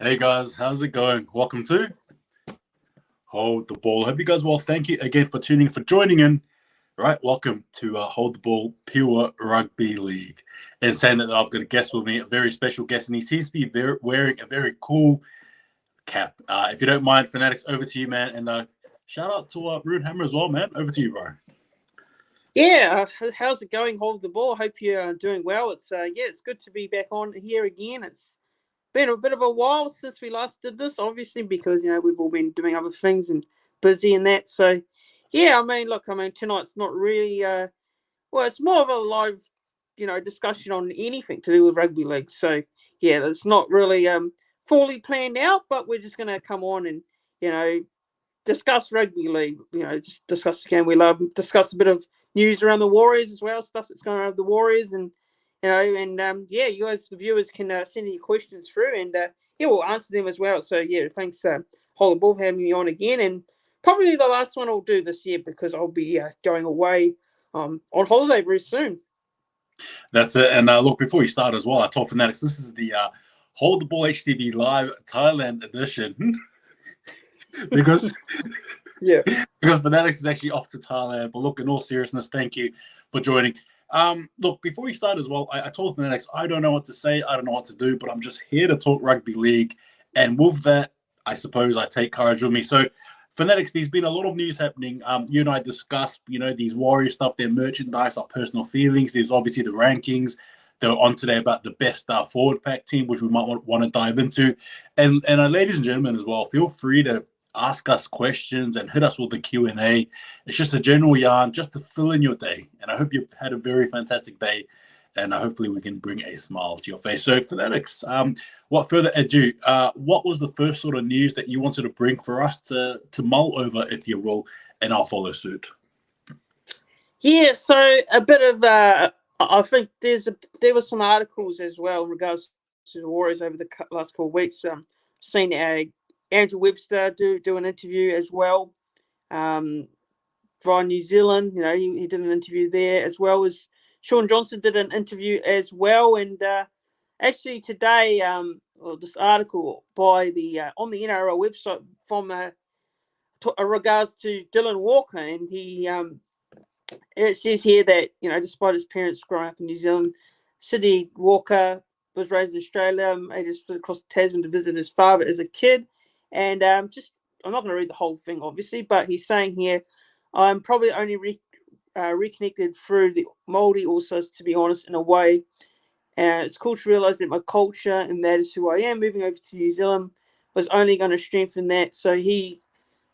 Hey guys, how's it going? Welcome to Hold the Ball. Hope you guys well. Thank you again for tuning, for joining in. Right, welcome to Hold the Ball Pure Rugby League. And saying that, I've got a guest with me, a very special guest, and he seems to be wearing a very cool cap. If you don't mind, Fanatics, over to you, man. And shout out to Rude Hammer as well, man. Over to you, bro. Yeah, how's it going? Hold the ball. Hope you're doing well. It's good to be back on here again. It's been a bit of a while since we last did this, obviously, because we've all been doing other things and busy and that. So, yeah, tonight's not really. It's more of a live, discussion on anything to do with rugby league. So, yeah, it's not really fully planned out, but we're just gonna come on and discuss rugby league. Just discuss the game we love. Discuss a bit of news around the Warriors as well, stuff that's going on with the Warriors, and you guys, the viewers, can send any questions through, and we'll answer them as well. So yeah, thanks, Hold the Ball, for having me on again, and probably the last one I'll do this year because I'll be going away on holiday very soon. That's it. And look, before you start as well, I told Fanatics this is the Hold the Ball HTB Live Thailand edition. because Fanatics is actually off to Thailand. But look, in all seriousness, thank you for joining. Look, before we start as well, I told Fanatics I don't know what to say, I don't know what to do, but I'm just here to talk rugby league. And with that, I suppose I take courage with me. So, Fanatics, there's been a lot of news happening. You and I discussed, these Warrior stuff, their merchandise, our personal feelings. There's obviously the rankings. They're on today about the best forward pack team, which we might want to dive into. And ladies and gentlemen as well, feel free to ask us questions and hit us with the Q&A. It's just a general yarn just to fill in your day. And I hope you've had a very fantastic day. And hopefully we can bring a smile to your face. So, Fanatics, what further ado, what was the first sort of news that you wanted to bring for us to mull over, if you will, and I'll follow suit? Yeah, so a bit of, I think there were some articles as well in regards to the Warriors over the last couple of weeks. Seen Andrew Webster do an interview as well via New Zealand. He did an interview there, as well as Sean Johnson did an interview as well. And actually today, this article by the on the NRL website from regards to Dylan Walker, and he it says here that despite his parents growing up in New Zealand, Sydney Walker was raised in Australia, made his foot across Tasman to visit his father as a kid. And I'm not going to read the whole thing, obviously, but he's saying here, I'm probably only reconnected through the Māori also, to be honest, in a way. It's cool to realise that my culture, and that is who I am, moving over to New Zealand, was only going to strengthen that. So he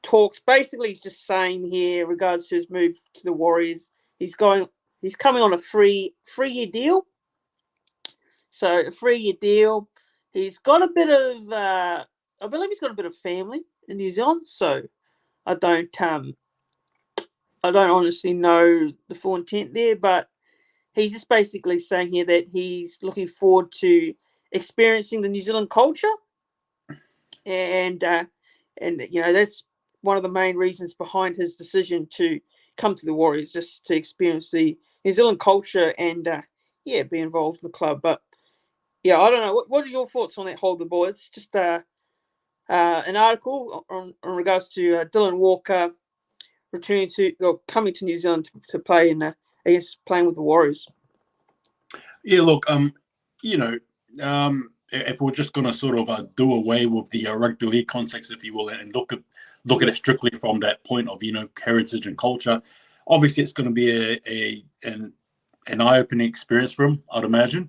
talks, basically he's just saying here, in regards to his move to the Warriors, he's coming on a 3-year deal. So a 3-year deal. He's got a bit of, I believe he's got a bit of family in New Zealand. So I don't honestly know the full intent there, but he's just basically saying here that he's looking forward to experiencing the New Zealand culture, and that's one of the main reasons behind his decision to come to the Warriors, just to experience the New Zealand culture and be involved in the club. But yeah, I don't know. What are your thoughts on that, Hold the Ball? It's just an article on regards to Dylan Walker coming to New Zealand to play and playing with the Warriors. Yeah, look, if we're just going to sort of do away with the rugby league context, if you will, and look at it strictly from that point of heritage and culture, obviously it's going to be an eye-opening experience for him, I'd imagine.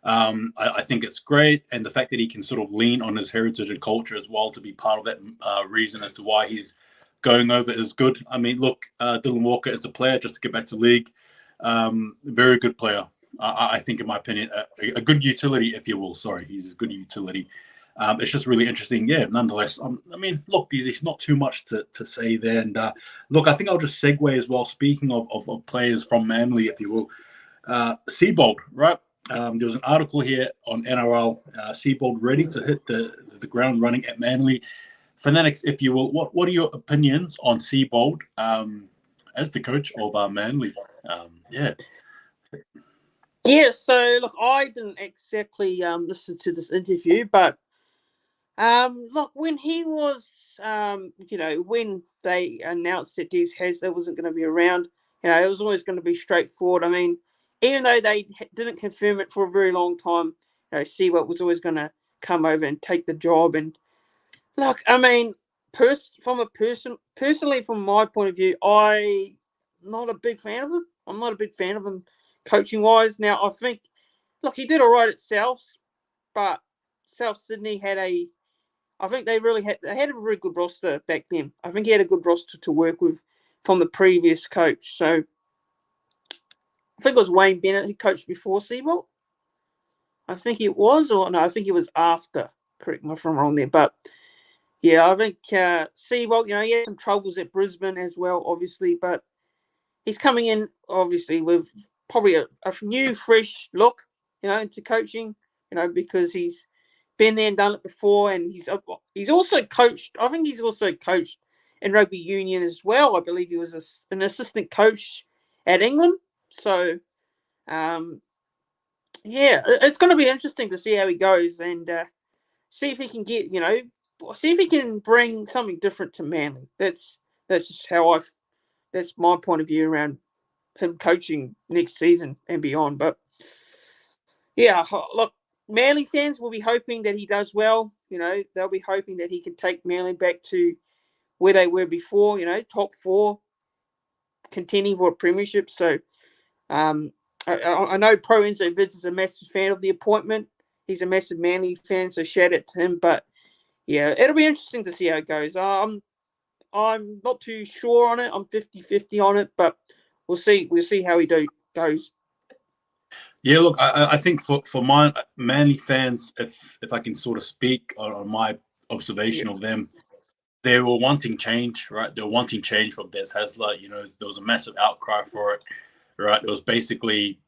I think it's great, and the fact that he can sort of lean on his heritage and culture as well to be part of that reason as to why he's going over is good. I mean, look, Dylan Walker is a player, just to get back to league, very good player. I think, in my opinion, a good utility, if you will. Sorry, he's a good utility. It's just really interesting. Yeah, nonetheless. I mean, look, there's not too much to say there. And look, I think I'll just segue as well. Speaking of players from Manly, if you will, Seabold, right? There was an article here on NRL. Seabold ready to hit the ground running at Manly. Fanatics, if you will, what are your opinions on Seabold as the coach of Manly? Yeah, so look, I didn't exactly listen to this interview, but Look, when he was, when they announced that Des Hasler wasn't going to be around, it was always going to be straightforward. I mean, even though they didn't confirm it for a very long time, Seawalt was always going to come over and take the job. And look, I mean, personally, from my point of view, I'm not a big fan of him. I'm not a big fan of him coaching wise. Now, I think, look, he did all right at Souths, but South Sydney I think they had a very good roster back then. I think he had a good roster to work with from the previous coach. So I think it was Wayne Bennett who coached before Seawalt. I think it was, or no, I think it was after. Correct me if I'm wrong there. But yeah, I think Seawalt, he had some troubles at Brisbane as well, obviously, but he's coming in, obviously, with probably a new, fresh look, into coaching, because he's been there and done it before, and he's also coached. I think he's also coached in rugby union as well. I believe he was an assistant coach at England. So, it's going to be interesting to see how he goes and see if he can see if he can bring something different to Manly. That's just that's my point of view around him coaching next season and beyond. But yeah, look, Manly fans will be hoping that he does well. They'll be hoping that he can take Manly back to where they were before, top 4, contending for a premiership. So I know Pro Enzo Vids is a massive fan of the appointment. He's a massive Manly fan, so shout out to him. But yeah, it'll be interesting to see how it goes. I'm not too sure on it. I'm 50-50 on it, but we'll see. We'll see how he goes. Yeah, look, I think for my Manly fans, if I can sort of speak on my observation of them, they were wanting change, right? They were wanting change from Des Hasler. There was a massive outcry for it, right? It was basically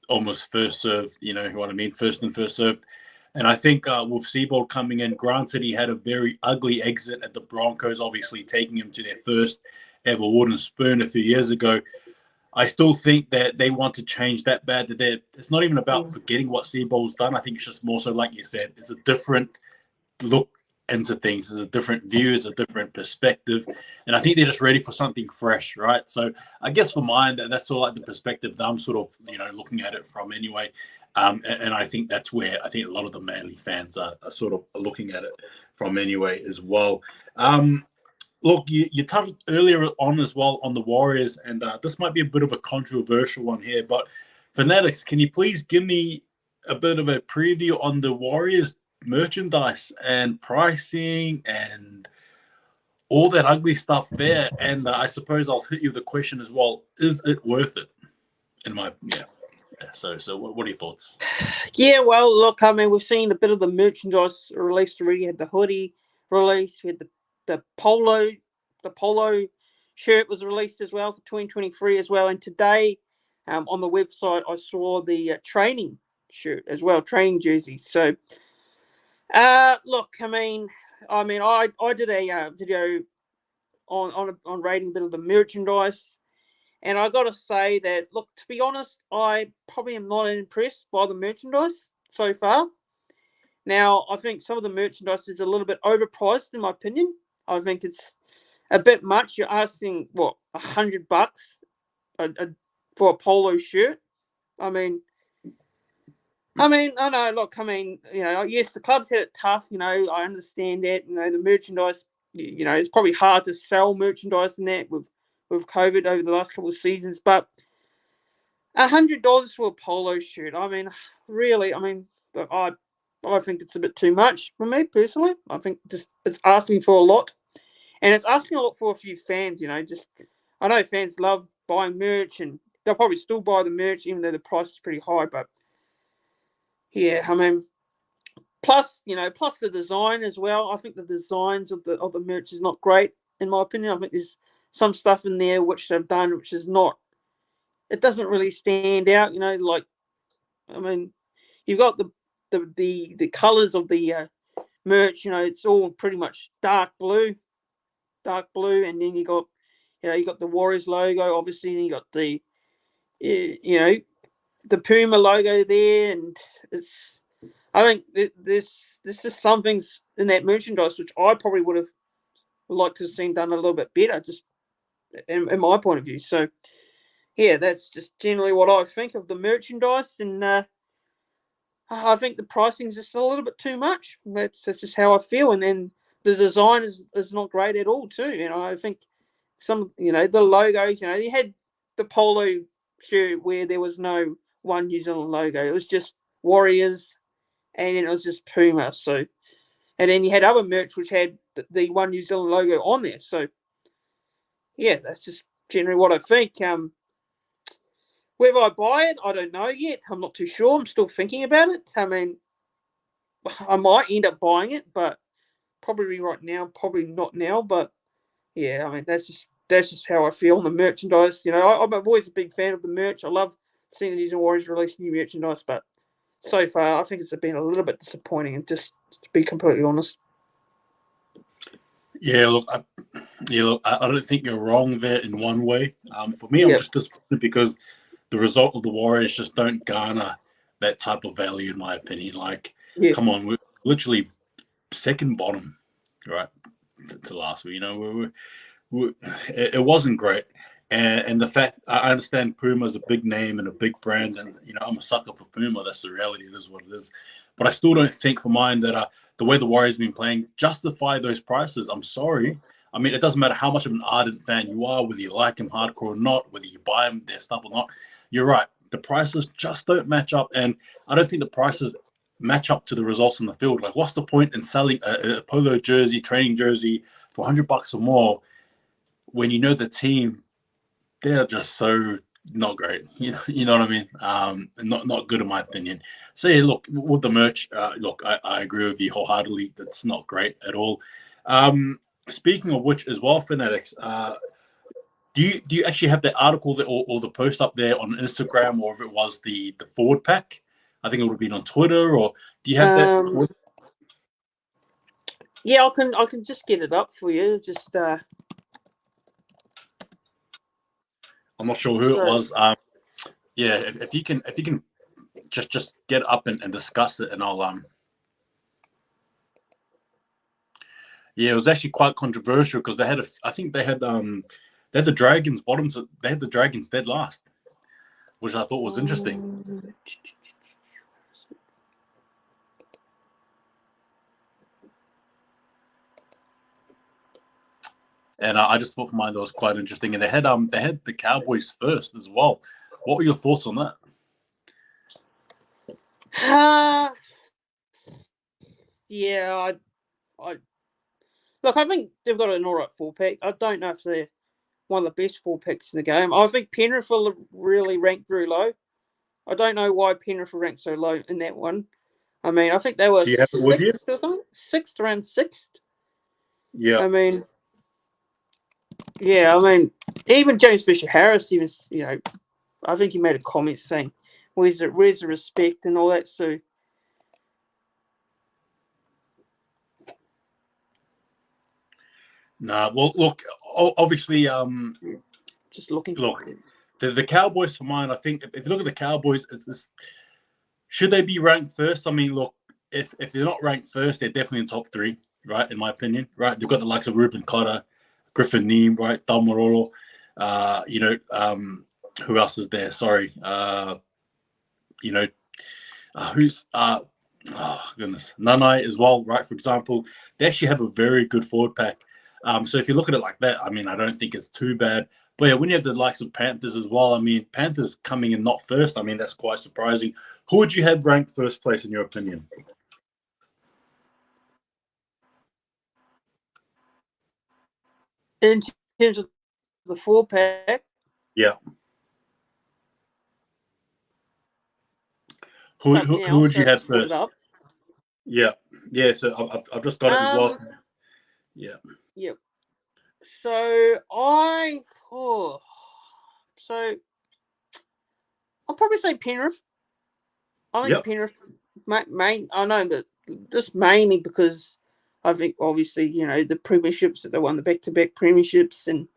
almost first served, you know what I mean? First and first served. And I think with Seawalt coming in, granted, he had a very ugly exit at the Broncos, obviously taking him to their first ever wooden spoon a few years ago. I still think that they want to change that bad. That it's not even about forgetting what Seawalt's done. I think it's just more so, like you said, it's a different look into things. It's a different view. It's a different perspective. And I think they're just ready for something fresh, right? So I guess for mine, that's sort of like the perspective that I'm sort of, looking at it from anyway. And I think that's where I think a lot of the Manly fans are sort of looking at it from anyway as well. Look, you touched earlier on as well on the Warriors, and this might be a bit of a controversial one here, but Fanatics, can you please give me a bit of a preview on the Warriors merchandise and pricing and all that ugly stuff there? And I suppose I'll hit you with the question as well: is it worth it? So what are your thoughts? Yeah, well, look, I mean, we've seen a bit of the merchandise released already. You had the hoodie released. We had the polo shirt was released as well for 2023 as well. And today, on the website, I saw the training shirt as well, training jersey. So, look, I did a video on rating a bit of the merchandise. And I got to say that, look, to be honest, I probably am not impressed by the merchandise so far. Now, I think some of the merchandise is a little bit overpriced, in my opinion. I think it's a bit much. You're asking, what, $100 for a polo shirt? I know, look, yes, the clubs had it tough, I understand that. The merchandise, it's probably hard to sell merchandise in that with COVID over the last couple of seasons, but $100 for a polo shirt, really, I think it's a bit too much for me personally. I think just it's asking for a lot, and it's asking a lot for a few fans. I know fans love buying merch, and they'll probably still buy the merch even though the price is pretty high. But yeah, plus the design as well. I think the designs of the merch is not great in my opinion. I think there's some stuff in there which they've done which is not. It doesn't really stand out. You've got the colors of the merch. It's all pretty much dark blue, and then you got the Warriors logo, obviously, and you got the the Puma logo there, and I think there's just some things in that merchandise, which I probably would have liked to have seen done a little bit better, just in my point of view. So, yeah, that's just generally what I think of the merchandise, and I think the pricing is just a little bit too much. That's just how I feel, and then the design is not great at all too. I think some, the logos, you had the polo shirt where there was no one New Zealand logo. It was just Warriors, and then it was just Puma. So, and then you had other merch which had the one New Zealand logo on there. So, yeah, that's just generally what I think. Whether I buy it, I don't know yet. I'm not too sure. I'm still thinking about it. I mean, I might end up buying it, but probably right now, probably not now. But yeah, I mean, that's just how I feel on the merchandise. I'm always a big fan of the merch. I love seeing the New Zealand Warriors release new merchandise, but so far, I think it's been a little bit disappointing, and just to be completely honest. Yeah, look, I don't think you're wrong there in one way. For me, I'm just disappointed because the result of the Warriors just don't garner that type of value, in my opinion. Like, come on, we're literally second bottom, right, to last week. It wasn't great. And the fact, I understand Puma is a big name and a big brand, and I'm a sucker for Puma. That's the reality. It is what it is. But I still don't think for mine that the way the Warriors have been playing justify those prices. I'm sorry. I mean, it doesn't matter how much of an ardent fan you are, whether you like them hardcore or not, whether you buy them, their stuff or not. You're right. The prices just don't match up, and I don't think the prices match up to the results on the field. Like, what's the point in selling a polo jersey, training jersey for $100 or more when you know the team? They're just so not great. You know what I mean? Not good in my opinion. So yeah, look, with the merch, look, I agree with you wholeheartedly. That's not great at all. Speaking of which, as well, Fanatics, do you actually have the article or the post up there on Instagram, or if it was the forward pack? I think it would have been on Twitter, or do you have that? Yeah, I can just get it up for you. Just I'm not sure who it was. Yeah, if you can just get up and discuss it, and I'll Yeah, it was actually quite controversial because I think they had the Dragons bottoms. They had the Dragons dead last, which I thought was interesting. And I just thought for mine that was quite interesting. And they had the Cowboys first as well. What were your thoughts on that? Yeah, I look. I think they've got an all right full pack. I don't know if they're one of the best full packs in the game. I think Penrith will really rank very low. I don't know why Penrith ranked so low in that one. I mean, I think they were sixth or something. Around sixth. Yeah. I mean, even James Fisher-Harris, he was, I think he made a comment saying, where's the respect and all that. So, nah, well, look, obviously, just looking. Look, the Cowboys for mine, I think if you look at the Cowboys, should they be ranked first? I mean, look, if they're not ranked first, they're definitely in top three, right? In my opinion, right? They've got the likes of Ruben Cotter, Griffin Neem, right? Dalmarolo, who else is there? Sorry, who's oh goodness, Nanai as well, right? For example, they actually have a very good forward pack. So if you look at it like that, I mean, I don't think it's too bad. But yeah, when you have the likes of Panthers as well, I mean, Panthers coming in not first, I mean, that's quite surprising. Who would you have ranked first place in your opinion? In terms of the four pack? Yeah. Who would you have first? Yeah. Yeah, so I've just got it as well. Yeah. Yep. So I'll probably say Penrith. I think Penrith I know that just mainly because I think obviously, the premierships that they won, the back-to-back premierships, and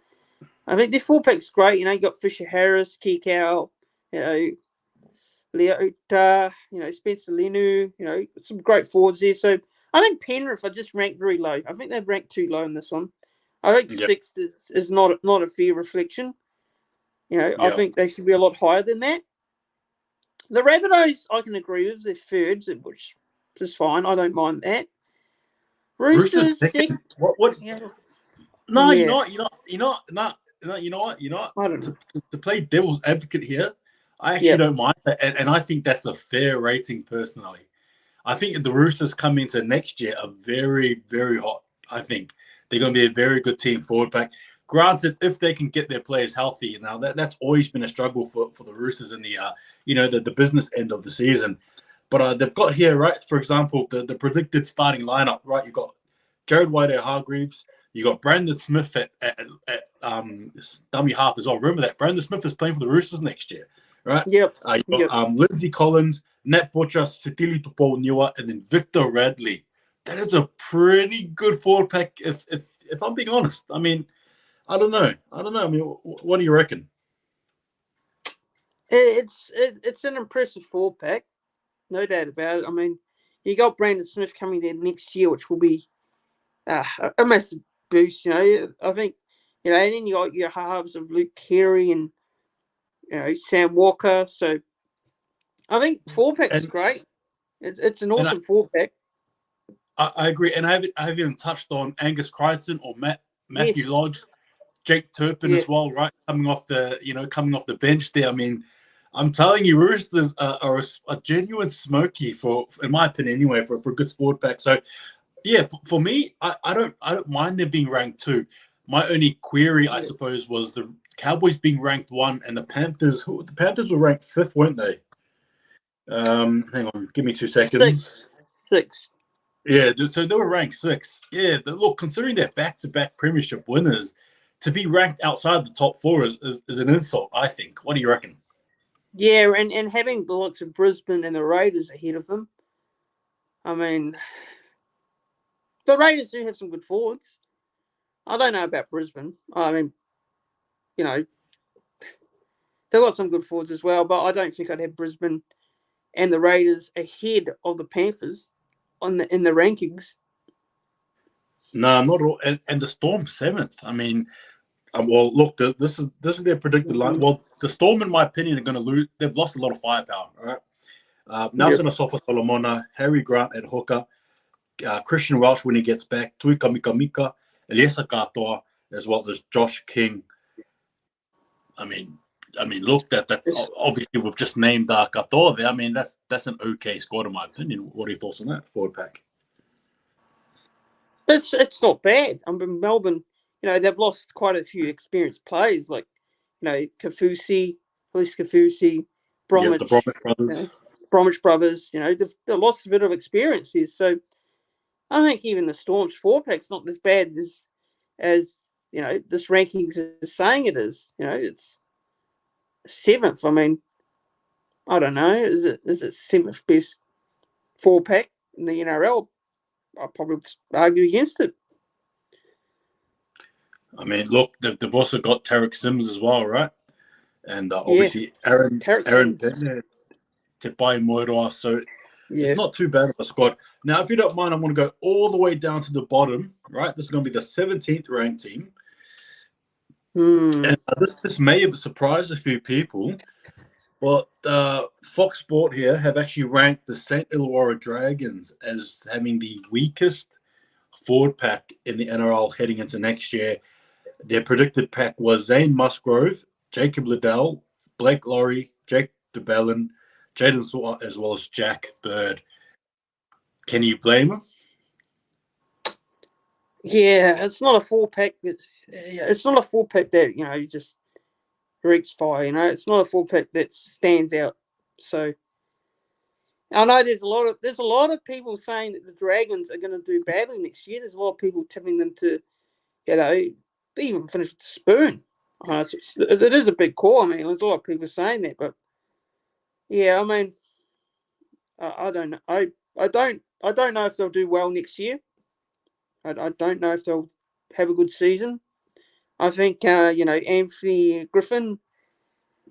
I think their full pack's great. You got Fisher-Harris, Kikau, Leota, Spencer Lenu, some great forwards there. So I think Penrith are just ranked very low. I think they've ranked too low in this one. I think Yep. sixth is not a fair reflection. I Yep. think they should be a lot higher than that. The Rabbitohs, I can agree with. They're thirds, which is fine. I don't mind that. Roosters Roosters, second. What? yeah, No, yeah. you know what? I don't know. To play devil's advocate here, I actually Yeah, don't mind that, and I think that's a fair rating personally. I think the Roosters come into next year are very, very hot. I think they're going to be a very good team forward pack. Granted, if they can get their players healthy, now that's always been a struggle for the Roosters in the the business end of the season. But they've got here, right? For example, the predicted starting lineup, right? You've got Jared White-Hargreaves. You got Brandon Smith at dummy half as well. Remember that Brandon Smith is playing for the Roosters next year, right? yep, You yep. got Lindsay Collins, Nat Butcher, Sitili Tupouniua, and then Victor Radley. That is a pretty good forward pack. If I'm being honest, I mean, I don't know. I mean, what do you reckon? It's an impressive forward pack, no doubt about it. I mean, you got Brandon Smith coming there next year, which will be a massive boost. I think and then you got your halves of Luke Carey and Sam Walker. So I think four pack's And great. It's an and awesome four pack. I agree. And I haven't even touched on Angus Crichton or Matthew Yes, Lodge, Jake Turpin yeah, as well, right? Coming off the bench there. I mean, I'm telling you, Roosters are a genuine smoky in my opinion, anyway, for a good forward pack. So yeah, for me, I don't mind them being ranked two. My only query, I yeah. suppose, was the Cowboys being ranked one and the Panthers. The Panthers were ranked fifth, weren't they? Hang on, give me 2 seconds. Six. Yeah, so they were ranked six. Yeah, look, considering they're back-to-back premiership winners, to be ranked outside the top four is an insult, I think. What do you reckon? Yeah, and having the likes of Brisbane and the Raiders ahead of them. I mean, the Raiders do have some good forwards. I don't know about Brisbane. I mean, they've got some good forwards as well, but I don't think I'd have Brisbane and the Raiders ahead of the Panthers in the rankings. No, not all. And the Storm seventh. I mean, well, look, this is their predicted line. Well, the Storm, in my opinion, are going to lose. They've lost a lot of firepower. All right. Nelson Asofa Solomona, Harry Grant at hooker, Christian Welch when he gets back, Tui Kamika, Eliesa Katoa, as well as Josh King. I mean, look, that's obviously we've just named Katoa there. I mean, that's an okay squad in my opinion. What are your thoughts on that forward pack? It's not bad. I mean, Melbourne, they've lost quite a few experienced players like, Kafusi, Police Kafusi, Yeah, the Bromwich, Bromwich brothers. Bromwich brothers. They've lost a bit of experience here. So I think even the Storm's four pack's not as bad as this rankings is saying it is. It's seventh. I mean, I don't know. Is it seventh best four pack in the NRL? I'll probably argue against it. I mean, look, they've also got Tarek Sims as well, right? And obviously Aaron Bennett, Te Pai Moeroa. So it's not too bad of a squad. Now, if you don't mind, I'm going to go all the way down to the bottom, right? This is going to be the 17th ranked team. And this may have surprised a few people, but Fox Sport here have actually ranked the St. Illawarra Dragons as having the weakest forward pack in the NRL heading into next year. Their predicted pack was Zane Musgrove, Jacob Liddell, Blake Laurie, Jake DeBellin, Jaden Saw, as well as Jack Bird. Can you blame him? Yeah, it's not a four pack that just reeks fire. It's not a four pack that stands out. So I know there's a lot of people saying that the Dragons are going to do badly next year. There's a lot of people tipping them to, even finish with the spoon. It is a big call. I mean, there's a lot of people saying that, but yeah, I mean, I don't know. I don't know if they'll do well next year. I don't know if they'll have a good season. I think Anthony Griffin.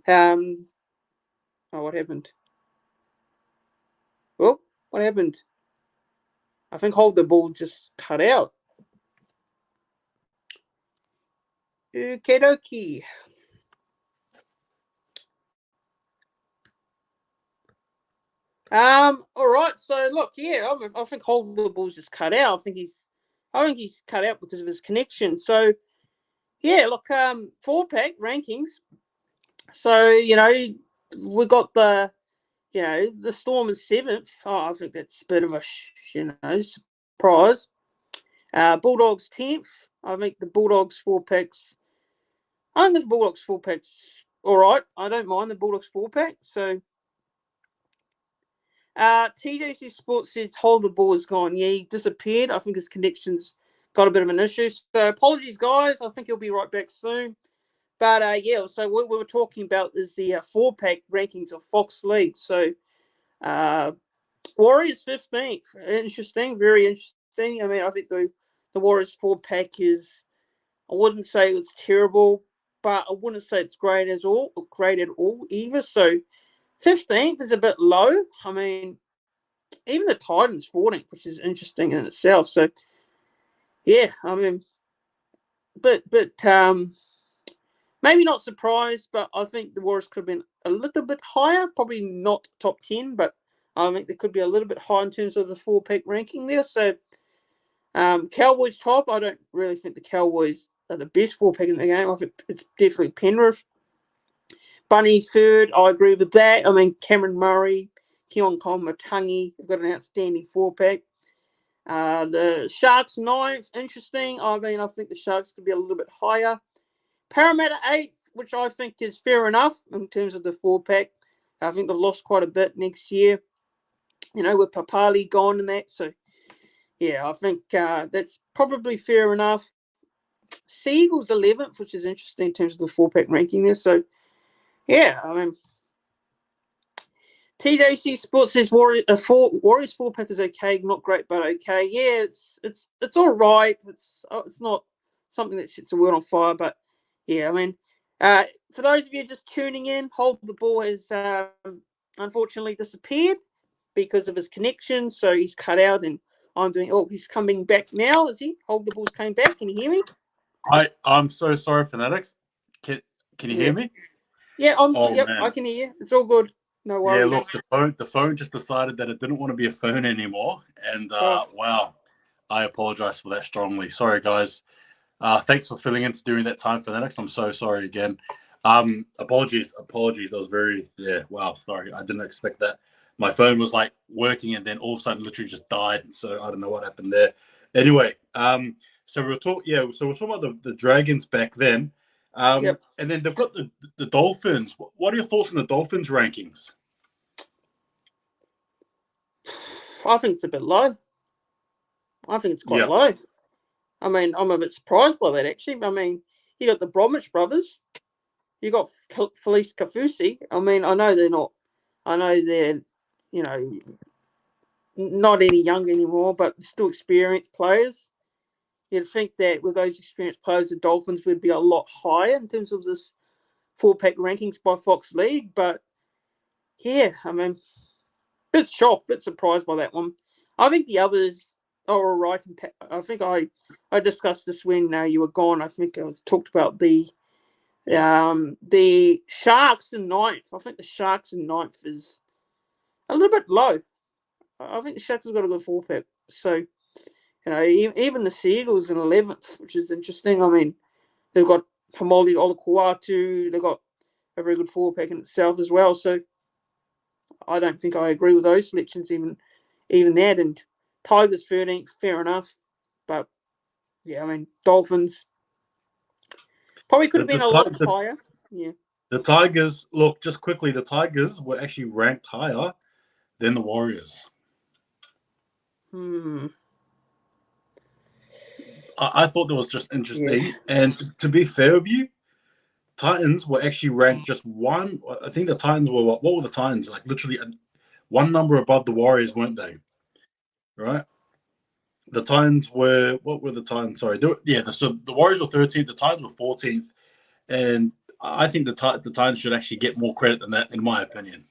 What happened? Well, what happened? I think Hold the Ball just cut out. Okie dokie. All right. So look, yeah, I think Hold the Ball's just cut out. I think he's cut out because of his connection. So yeah, look, 4-pack rankings. So we got the Storm in 7th. Oh, I think that's a bit of a surprise. Bulldogs 10th. I think the Bulldogs 4-packs. I think the Bulldogs 4-packs all right. I don't mind the Bulldogs 4-pack. So TJC Sports says Hold the Ball is gone. Yeah, he disappeared. I think his connection's got a bit of an issue. So apologies, guys. I think he'll be right back soon. But yeah, so what we were talking about is the 4-pack rankings of Fox League. So Warriors 15th. Interesting, very interesting. I mean, I think the Warriors 4-pack is, I wouldn't say it's terrible, but I wouldn't say it's great at all either. So 15th is a bit low. I mean, even the Titans 14th, which is interesting in itself. So yeah, I mean, but maybe not surprised, but I think the Warriors could have been a little bit higher. Probably not top 10, but I think they could be a little bit high in terms of the 4-pack ranking there. So Cowboys top. I don't really think the Cowboys are the best 4-pack in the game. I think it's definitely Penrith. Bunnies third. I agree with that. I mean, Cameron Murray, Keon Matangi have got an outstanding 4-pack. The Sharks 9th. Interesting. I mean, I think the Sharks could be a little bit higher. Parramatta 8th, which I think is fair enough in terms of the 4-pack. I think they've lost quite a bit next year, with Papali gone and that. So, yeah, I think that's probably fair enough. Seagulls 11th, which is interesting in terms of the 4-pack ranking there. So, yeah, I mean, TJC Sports says Warriors 4-pack is okay, not great, but okay. Yeah, it's all right. It's not something that sets the world on fire, but yeah, I mean, for those of you just tuning in, Hold the Ball has unfortunately disappeared because of his connection, so he's cut out, and he's coming back now, is he? Hold the Ball's coming back. Can you hear me? I'm so sorry, Fanatics. Can you hear me? Yeah, I can hear you. It's all good. No worries. Yeah, look, the phone just decided that it didn't want to be a phone anymore, and wow, I apologize for that strongly. Sorry, guys. Thanks for filling in during that time, Fanatics. I'm so sorry again. Apologies. That was wow, sorry. I didn't expect that. My phone was like working and then all of a sudden literally just died. So I don't know what happened there. Anyway, so we're talking about the Dragons back then. And then they've got the Dolphins. What are your thoughts on the Dolphins rankings? I think it's a bit low. I think it's quite low. I mean, I'm a bit surprised by that, actually. I mean, you got the Bromwich brothers. You got Felice Kafusi. I mean, I know they're not any young anymore, but still experienced players. You'd think that with those experienced players, the Dolphins would be a lot higher in terms of this 4-pack rankings by Fox League. But yeah, I mean, bit shocked, bit surprised by that one. I think the others are all right. I think I discussed this when you were gone. I think I talked about the Sharks in 9th. I think the Sharks in 9th is a little bit low. I think the Sharks have got a good 4-pack. So, even the Seagulls in 11th, which is interesting. I mean, they've got Hamoli Olakuatu. They've got a very good 4-pack in itself as well. So, I don't think I agree with those selections, even that. And Tigers 13th, fair enough. But, yeah, I mean, Dolphins probably could have been a lot higher. Yeah. The Tigers, look, just quickly, the Tigers were actually ranked higher than the Warriors. I thought that was just interesting. Yeah. And to be fair with you, Titans were actually ranked just one. I think the Titans were, what were the Titans? Like literally one number above the Warriors, weren't they? Right? The Titans were, what were the Titans? Sorry. So the Warriors were 13th, the Titans were 14th. And I think the Titans should actually get more credit than that, in my opinion.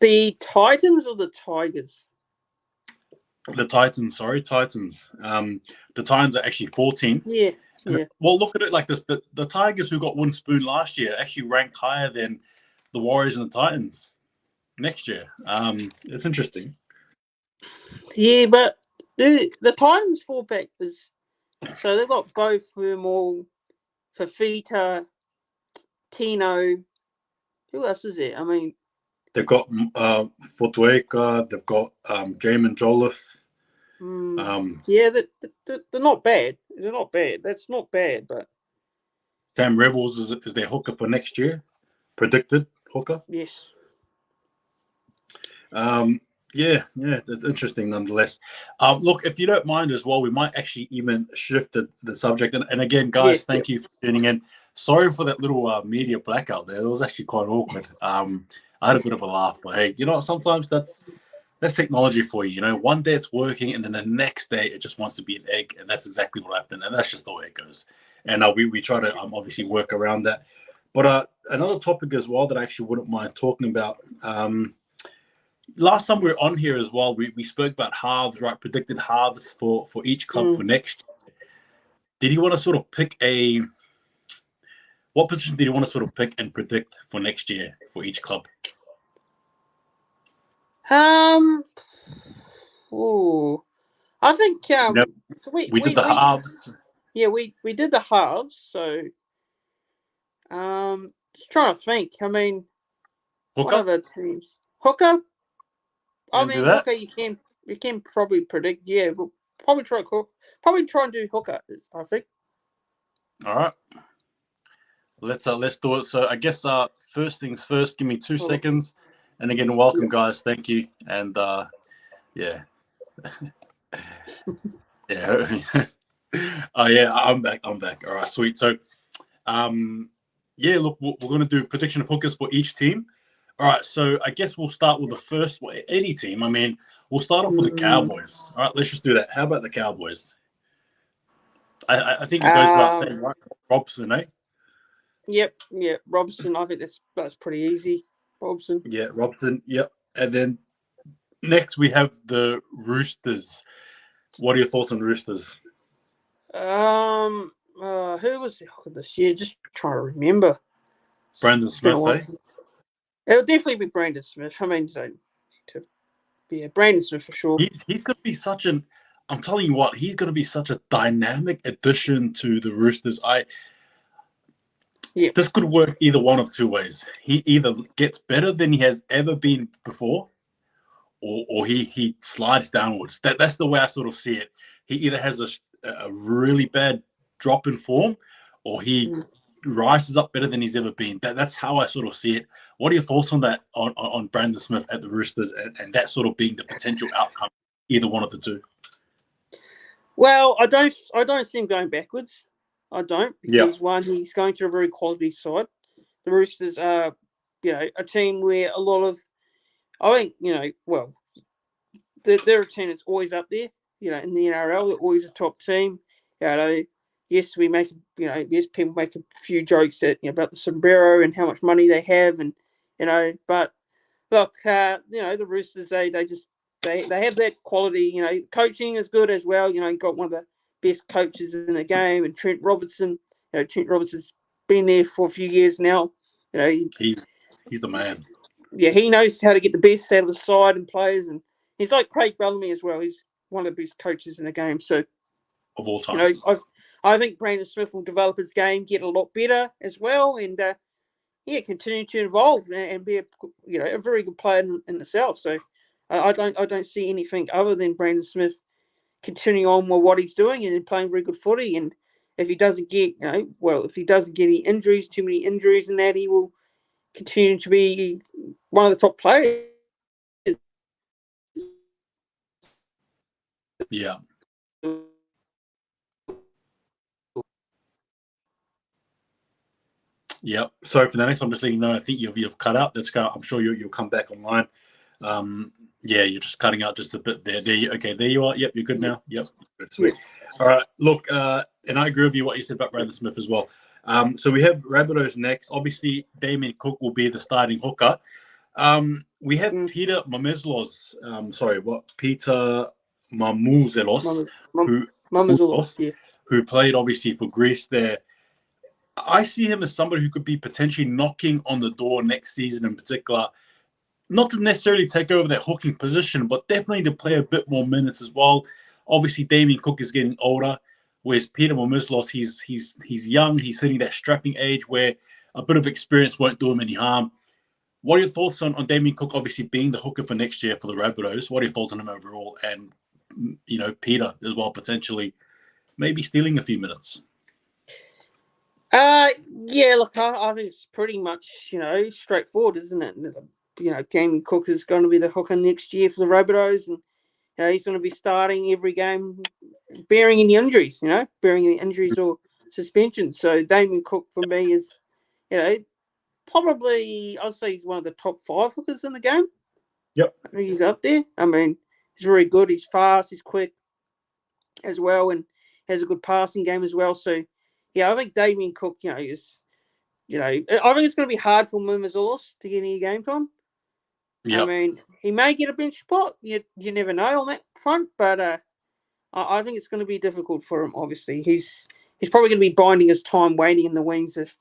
The Titans or the Tigers? The Titans, sorry, Titans. The Titans are actually 14th. Yeah, yeah. Well, look at it like this: the Tigers, who got one spoon last year, actually ranked higher than the Warriors and the Titans next year. It's interesting. Yeah, but the Titans fullback is so they've got both Vermall, Fafita, Tino. Who else is there? I mean, They've got Fotueka, they've got Jamin Jolliffe. yeah, they're not bad. They're not bad. That's not bad, but Sam Revels is their hooker for next year, predicted hooker. yes. Yeah, that's interesting nonetheless. Look, if you don't mind as well, we might actually even shift the subject. And again, guys, thank you for tuning in. Sorry for that little media blackout there. It was actually quite awkward. I had a bit of a laugh, but hey, you know what? Sometimes that's technology for you. You know, one day it's working, and then the next day it just wants to be an egg, and that's exactly what happened. And that's just the way it goes. And we try to obviously work around that. But another topic as well that I actually wouldn't mind talking about. Last time we were on here as well, we spoke about halves, right? Predicted halves for each club for next year. Did you want to sort of pick what position did you want to sort of pick and predict for next year for each club? Oh, I think we did the halves. Yeah, we did the halves. So, just trying to think. I mean, Hooker? what other teams? Hooker. I mean, that? Hooker. You can probably predict. Yeah, we'll probably try and do Hooker. I think. All right. Let's do it. So I guess first things first. Give me 2 seconds, and again, welcome guys. Thank you. And yeah, yeah. Oh yeah, I'm back. All right, sweet. So, yeah, look, we're going to do prediction of hookers for each team. All right, so I guess we'll start with the first one. Any team. I mean, we'll start off with the Cowboys. All right, let's just do that. How about the Cowboys? I think it goes without saying, right? Robson, eh? Yep. Robson. I think that's pretty easy. Robson. Yeah, Robson. Yep. And then next we have the Roosters. What are your thoughts on Roosters? Who was the hooker this year? Just trying to remember. Brandon Smith, eh? It'll definitely be Brandon Smith. I mean, Brandon Smith for sure. He's going to be such an. I'm telling you what, he's going to be such a dynamic addition to the Roosters. This could work either one of two ways. He either gets better than he has ever been before, or he slides downwards. That's the way I sort of see it. He either has a really bad drop in form, or he rises up better than he's ever been. That's how I sort of see it. What are your thoughts on that, on Brandon Smith at the Roosters, and that sort of being the potential outcome, either one of the two? Well, I don't see him going backwards. I don't, because one, he's going to a very quality side. The Roosters are, a team where a lot of, I think, they're a team that's always up there. In the NRL, they're always a top team. Yes, we make, yes, people make a few jokes about the sombrero and how much money they have, and but look, the Roosters, they have that quality. Coaching is good as well. Got one of the best coaches in the game, and Trent Robertson. Trent Robertson's been there for a few years now. He's the man. Yeah, he knows how to get the best out of the side and players, and he's like Craig Bellamy as well. He's one of the best coaches in the game. So, of all time, I think Brandon Smith will develop his game, get a lot better as well, and continue to evolve and be a very good player in itself. So, I don't see anything other than Brandon Smith continuing on with what he's doing and playing very good footy. And if he doesn't get, if he doesn't get any injuries, too many injuries, and that, he will continue to be one of the top players. Yeah. Yep. Sorry for the next. I'm just letting you know. I think you've cut out. That's go. I'm sure you'll come back online. Yeah, you're just cutting out just a bit there. There you are. Yep, you're good now. Yep. Good, sweet. All right. Look, and I agree with you what you said about Brandon Smith as well. So we have Rabbitohs next. Obviously, Damien Cook will be the starting hooker. We have Peter Mamizlos. Peter Mamouzelos, Mamouzelos, yeah. who played obviously for Greece there. I see him as somebody who could be potentially knocking on the door next season in particular. Not to necessarily take over that hooking position, but definitely to play a bit more minutes as well. Obviously, Damien Cook is getting older, whereas Peter Mamouzelos, he's young. He's hitting that strapping age where a bit of experience won't do him any harm. What are your thoughts on Damien Cook obviously being the hooker for next year for the Rabbitohs? What are your thoughts on him overall? And, Peter as well, potentially maybe stealing a few minutes. Yeah, look, I think it's pretty much, straightforward, isn't it? Damien Cook is going to be the hooker next year for the Rabbitohs, and he's going to be starting every game, bearing any injuries, or suspensions. So Damien Cook for me is, probably, I'd say he's one of the top 5 hookers in the game. Yep. I think he's up there. I mean, he's very good. He's fast. He's quick as well, and has a good passing game as well. So, yeah, I think Damien Cook, is, I think it's going to be hard for Mamouzelos to get any game time. Yep. I mean, he may get a bench spot. You never know on that front, but I think it's going to be difficult for him. Obviously, he's probably going to be biding his time, waiting in the wings if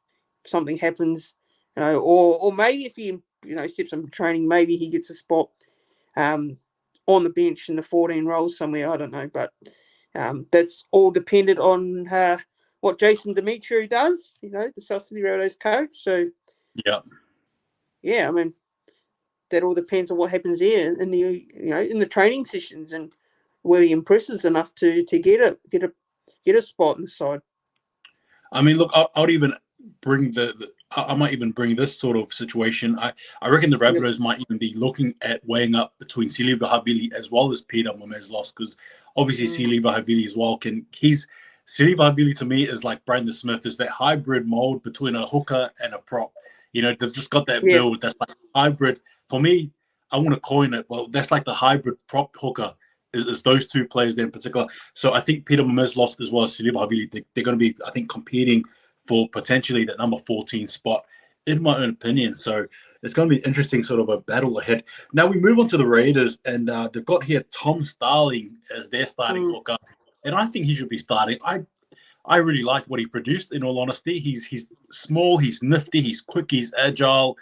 something happens. Or maybe if he steps up training, maybe he gets a spot on the bench in the 14 roles somewhere. I don't know, but that's all dependent on what Jason Demetriou does. The South Sydney Rabbitohs coach. So yeah, I mean that all depends on what happens there in the in the training sessions and where he impresses enough to get a spot in the side. I mean, look, I would even bring I might even bring this sort of situation. I reckon the Rabbitohs might even be looking at weighing up between Siliva Havili as well as Peter Mamouzelos, because obviously Siliva Havili as well Siliva Havili to me is like Brandon Smith, is that hybrid mold between a hooker and a prop. They've just got that build that's like hybrid. For me, I want to coin it. Well, that's like the hybrid prop hooker. Is those two players there in particular. So I think Peter Mamouzelos as well as Siliva Havili, they're going to be, I think, competing for potentially that number 14 spot, in my own opinion. So it's going to be interesting sort of a battle ahead. Now we move on to the Raiders, and they've got here Tom Starling as their starting hooker. And I think he should be starting. I really liked what he produced, in all honesty. He's small, he's nifty, he's quick, he's agile.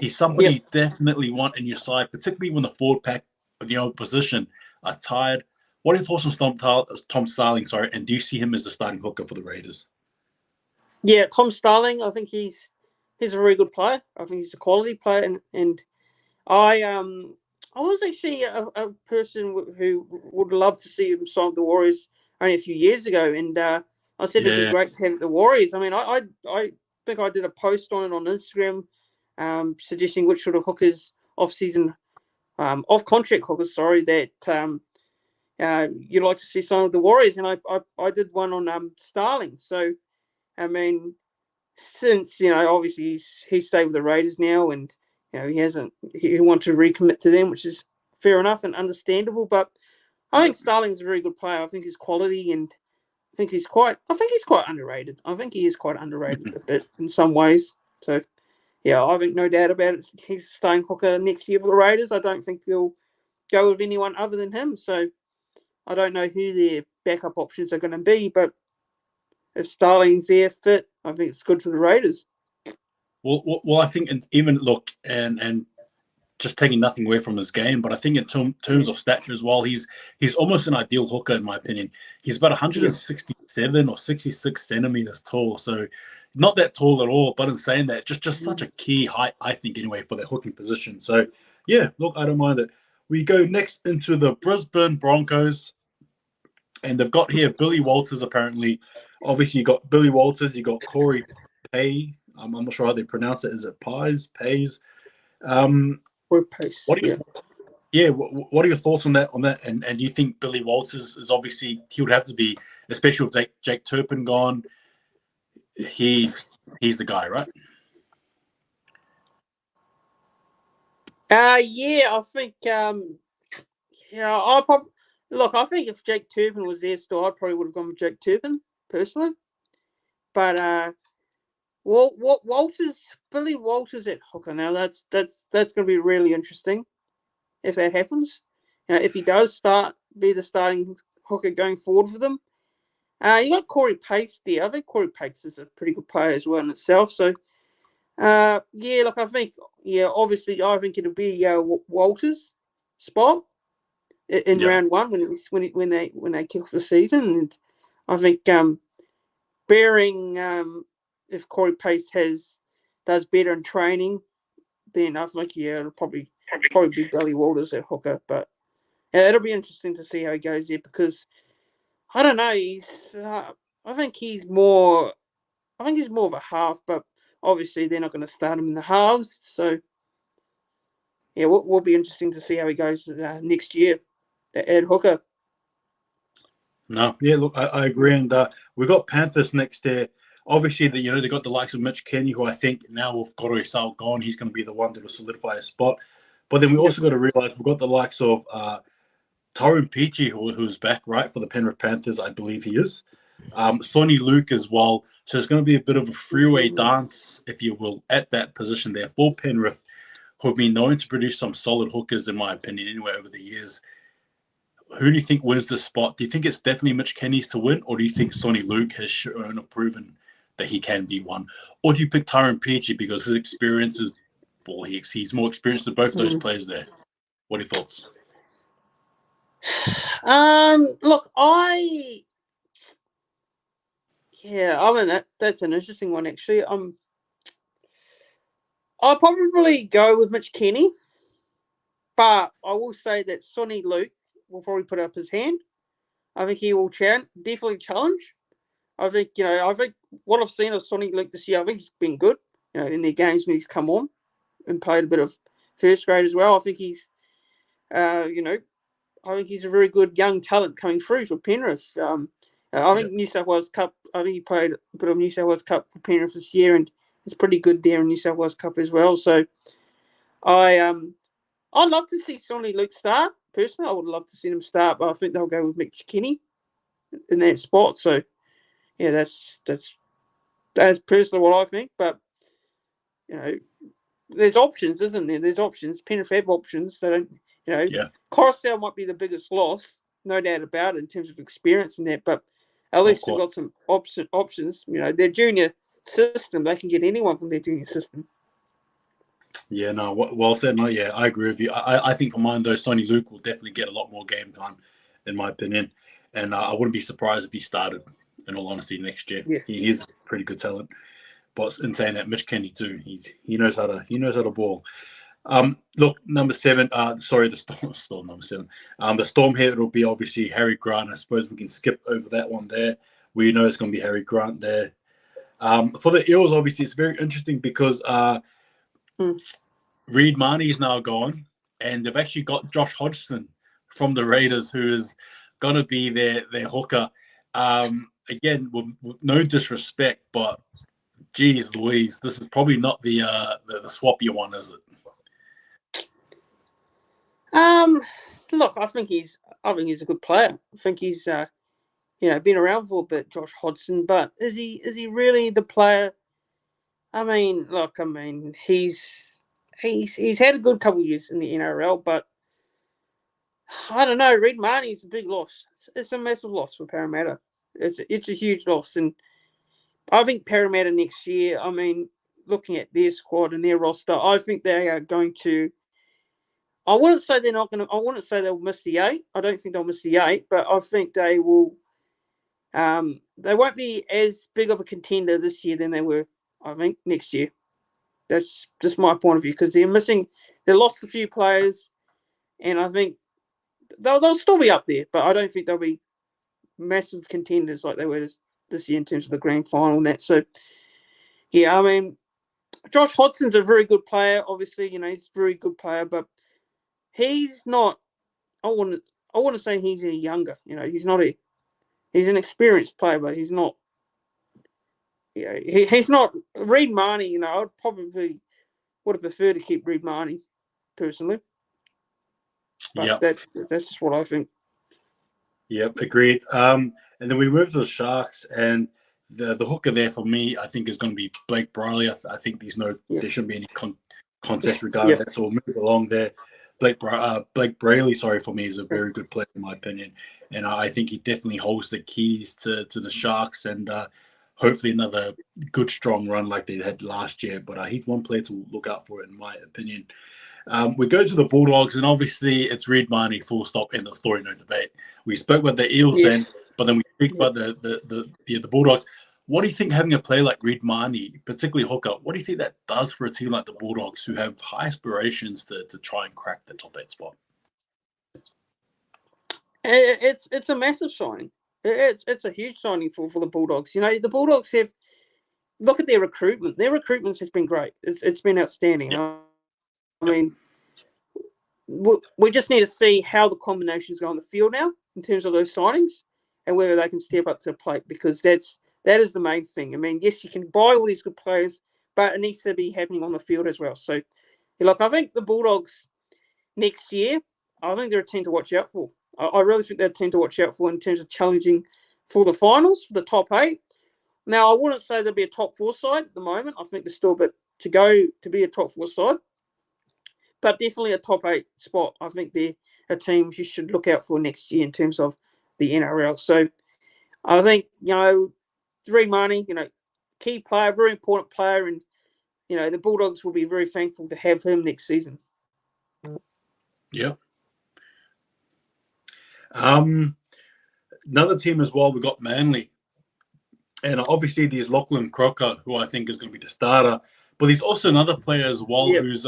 He's somebody you definitely want in your side, particularly when the forward pack of the opposition are tired. What are your thoughts on Tom Starling, and do you see him as the starting hooker for the Raiders? Yeah, Tom Starling, I think he's a very good player. I think he's a quality player, and I was actually a person who would love to see him sign the Warriors only a few years ago, and I said it'd be great to have the Warriors. I mean, I think I did a post on it on Instagram, suggesting which sort of hookers off contract hookers, that you'd like to see sign with the Warriors, and I did one on Starling. So I mean, since obviously he's stayed with the Raiders now, and he wants to recommit to them, which is fair enough and understandable. But I think Starling's a very good player. I think his quality, and I think he's quite underrated. I think he is quite underrated a bit in some ways. So yeah, I think no doubt about it. He's starting hooker next year for the Raiders. I don't think they'll go with anyone other than him. So I don't know who their backup options are going to be, but if Starling's there fit, I think it's good for the Raiders. Well, I think, and even look, and just taking nothing away from his game, but I think in terms of stature as well, he's almost an ideal hooker in my opinion. He's about 167 or 66 centimeters tall, so not that tall at all. But in saying that, just such a key height, I think, anyway, for that hooking position. So yeah, look, I don't mind it. We go next into the Brisbane Broncos. And they've got here Billy Walters, apparently. Obviously, you got Billy Walters. You got Corey Pay. I'm not sure how they pronounce it. Is it Pays? Or Pace. What are your thoughts on that? And do you think Billy Walters is obviously, he would have to be, especially with Jake Turpin gone, he's the guy, right? Yeah, I think I probably look. I think if Jake Turpin was there still, I probably would have gone with Jake Turpin personally. But Well, Billy Walters at hooker. Now that's going to be really interesting if that happens. If he does be the starting hooker going forward for them. You got Corey Pace there. I think Corey Pace is a pretty good player as well in itself. So, look, I think, obviously, I think it'll be Walters' spot in round one when they kick off the season, and I think bearing if Corey Pace does better in training, then I think it'll probably be Billy Walters at hooker. But it'll be interesting to see how he goes there because I don't know. I think he's more of a half, but obviously they're not going to start him in the halves. So yeah, will be interesting to see how he goes next year at hooker. No, yeah, look, I agree, and we got Panthers next there. Obviously, they got the likes of Mitch Kenny, who I think now with Goro Sal gone, he's going to be the one that will solidify a spot. But then we also got to realize we've got the likes of Tyrone Peachy, who's back, right, for the Penrith Panthers, I believe he is. Sonny Luke as well. So it's going to be a bit of a freeway dance, if you will, at that position there for Penrith, who have been known to produce some solid hookers, in my opinion, anyway, over the years. Who do you think wins this spot? Do you think it's definitely Mitch Kenny's to win, or do you think Sonny Luke has shown or proven that he can be one? Or do you pick Tyrone Peachy because his experience is, well, he's more experienced than both those players there? What are your thoughts? Look, I mean that's an interesting one actually. I'll probably go with Mitch Kenny, but I will say that Sonny Luke will probably put up his hand. I think he will definitely challenge. I think what I've seen of Sonny Luke this year, I think he's been good. In their games when he's come on and played a bit of first grade as well. I think he's, I think he's a very good young talent coming through for Penrith. I think New South Wales Cup. I think he played a bit of New South Wales Cup for Penrith this year, and it's pretty good there in New South Wales Cup as well. So, I'd love to see Sonny Luke start. Personally, I would love to see him start, but I think they'll go with Mitch Kenny in that spot. So, yeah, that's personally what I think. But there's options, isn't there? There's options. Penrith have options. They don't, Coruscant might be the biggest loss, no doubt about it, in terms of experience in that. But at least they've got some options. Their junior system, they can get anyone from their junior system. Yeah, no, well said. No, yeah, I agree with you. I think for mine, though, Sonny Luke will definitely get a lot more game time, in my opinion. And I wouldn't be surprised if he started, in all honesty, next year. Yeah. He is a pretty good talent. But in saying that, Mitch Kenny too, he knows how to ball. Look, number 7. The Storm number 7. The Storm here, it'll be obviously Harry Grant. I suppose we can skip over that one there. We know it's going to be Harry Grant there. For the Eels, obviously, it's very interesting because Reid Marnie is now gone, and they've actually got Josh Hodgson from the Raiders, who is going to be their hooker. Again, with no disrespect, but geez Louise, this is probably not the swappier one, is it? Look, I think he's a good player. I think he's been around for a bit, Josh Hodgson, but is he really the player? I mean, look, he's had a good couple of years in the NRL, but I don't know. Reid Marnie's a big loss. It's a massive loss for Parramatta. It's a huge loss, and I think Parramatta next year. I mean, looking at their squad and their roster, I think they are going to. I wouldn't say they're not going to. I wouldn't say they'll miss the 8. I don't think they'll miss the 8, but I think they will. They won't be as big of a contender this year than they were, I think, next year. That's just my point of view because they lost a few players, and I think they'll still be up there, but I don't think they'll be massive contenders like they were this year in terms of the grand final and that. So, yeah, I mean, Josh Hodgson's a very good player. Obviously, he's a very good player, but he's not. I want to say he's any younger. He's not He's an experienced player, but he's not. He's not Reid Marnie. I would have preferred to keep Reid Marnie personally. But that's just what I think. Yep, agreed. And then we move to the Sharks, and the hooker there for me, I think, is going to be Blake Briley. I think there shouldn't be any contest regarding that. So we'll move along there. Blake Brayley, for me, is a very good player in my opinion, and I think he definitely holds the keys to the Sharks, and hopefully another good strong run like they had last year. But he's one player to look out for, in my opinion. We go to the Bulldogs, and obviously it's Reed Mahoney, full stop, end of story, no debate. We spoke about the Eels then, but then we speak about the Bulldogs. What do you think having a player like Reed Mahoney, particularly hooker, what do you think that does for a team like the Bulldogs who have high aspirations to try and crack the top 8 spot? It's a massive signing. It's a huge signing for the Bulldogs. The Bulldogs have, look at their recruitment. Their recruitment has been great. It's been outstanding. Yep. I mean, we just need to see how the combinations go on the field now in terms of those signings and whether they can step up to the plate, because that is the main thing. I mean, yes, you can buy all these good players, but it needs to be happening on the field as well. So, look, I think the Bulldogs next year, I think they're a team to watch out for. I really think they're a team to watch out for in terms of challenging for the finals, for the top 8. Now, I wouldn't say they'll be a top 4 side at the moment. I think there's still a bit to go to be a top 4 side, but definitely a top 8 spot. I think they're a team you should look out for next year in terms of the NRL. So, I think, Reed Mahoney, key player, very important player, and the Bulldogs will be very thankful to have him next season. Yeah. Another team as well, we got Manly, and obviously there's Lachlan Crocker, who I think is going to be the starter, but there's also another player as well who's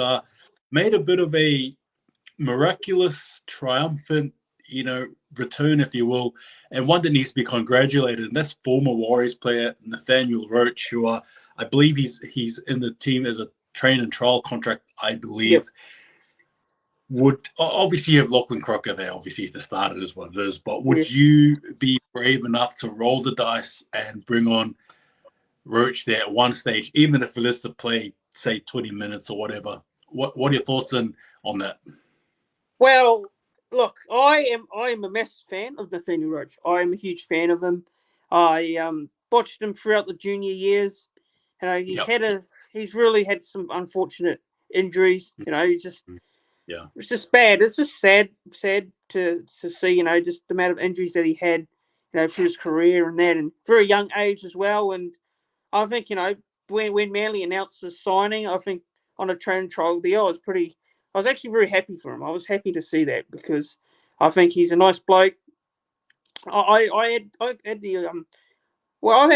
made a bit of a miraculous, triumphant, return, if you will, and one that needs to be congratulated. And that's former Warriors player Nathaniel Roach, who I believe he's in the team as a train and trial contract, I believe. Yep. Would obviously you have Lachlan Crocker there. Obviously, he's the starter, is what it is. But would you be brave enough to roll the dice and bring on Roach there at one stage, even if it is to play, say, 20 minutes or whatever? What are your thoughts on that? Well, look, I am a massive fan of Nathaniel Roach. I am a huge fan of him. I watched him throughout the junior years. He's really had some unfortunate injuries. It's just bad. It's just sad to see, just the amount of injuries that he had, through his career and that, and very young age as well. And I think, when Manly announced the signing, I think on a train trial deal, I was actually very happy for him. I was happy to see that because I think he's a nice bloke. I had I've had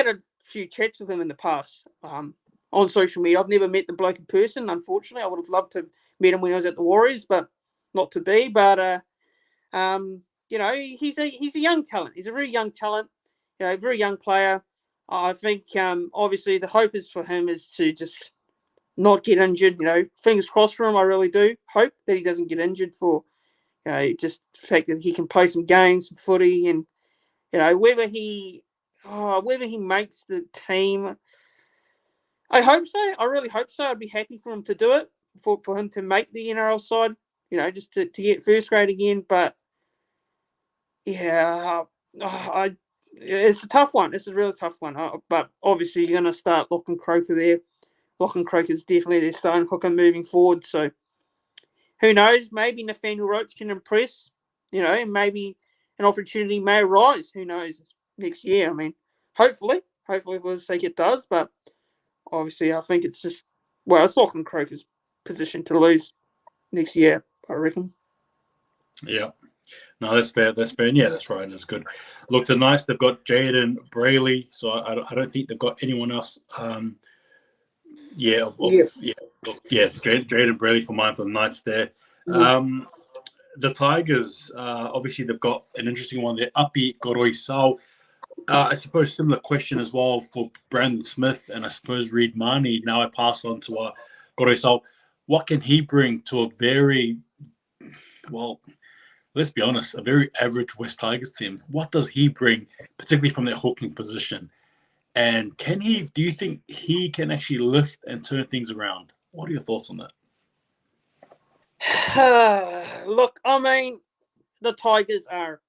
a few chats with him in the past on social media. I've never met the bloke in person, unfortunately. I would have loved to have met him when I was at the Warriors, but not to be. But he's a young talent. He's a very young talent. Very young player. I think obviously the hope is for him is to just not get injured. Fingers crossed for him. I really do hope that he doesn't get injured for, just the fact that he can play some games, some footy, and whether he makes the team. I hope so. I really hope so. I'd be happy for him to do it, for him to make the NRL side. Just to get first grade again. But yeah, it's a tough one. It's a really tough one. But obviously, you're going to start Lachlan Croker there. Lachlan Croker is definitely their starting hooker moving forward. So who knows? Maybe Nathaniel Roach can impress, and maybe an opportunity may arise. Who knows? Next year. I mean, hopefully for the sake it does. But obviously, I think it's just, it's Lachlan Croker's position to lose next year, I reckon. Yeah. No, that's fair. That's fair. And yeah, that's right. That's good. Look, the Knights, they've got Jaden Brayley. So I don't think they've got anyone else. Jaden Brayley for mine for the Knights there. The Tigers, obviously, they've got an interesting one there. Api Goroisau. I suppose similar question as well for Brandon Smith and I suppose Reed Mahoney. Now I pass on to Goroisau. What can he bring to a very, let's be honest, a very average West Tigers team? What does he bring, particularly from their hooking position? And do you think he can actually lift and turn things around? What are your thoughts on that? Look, I mean, the Tigers are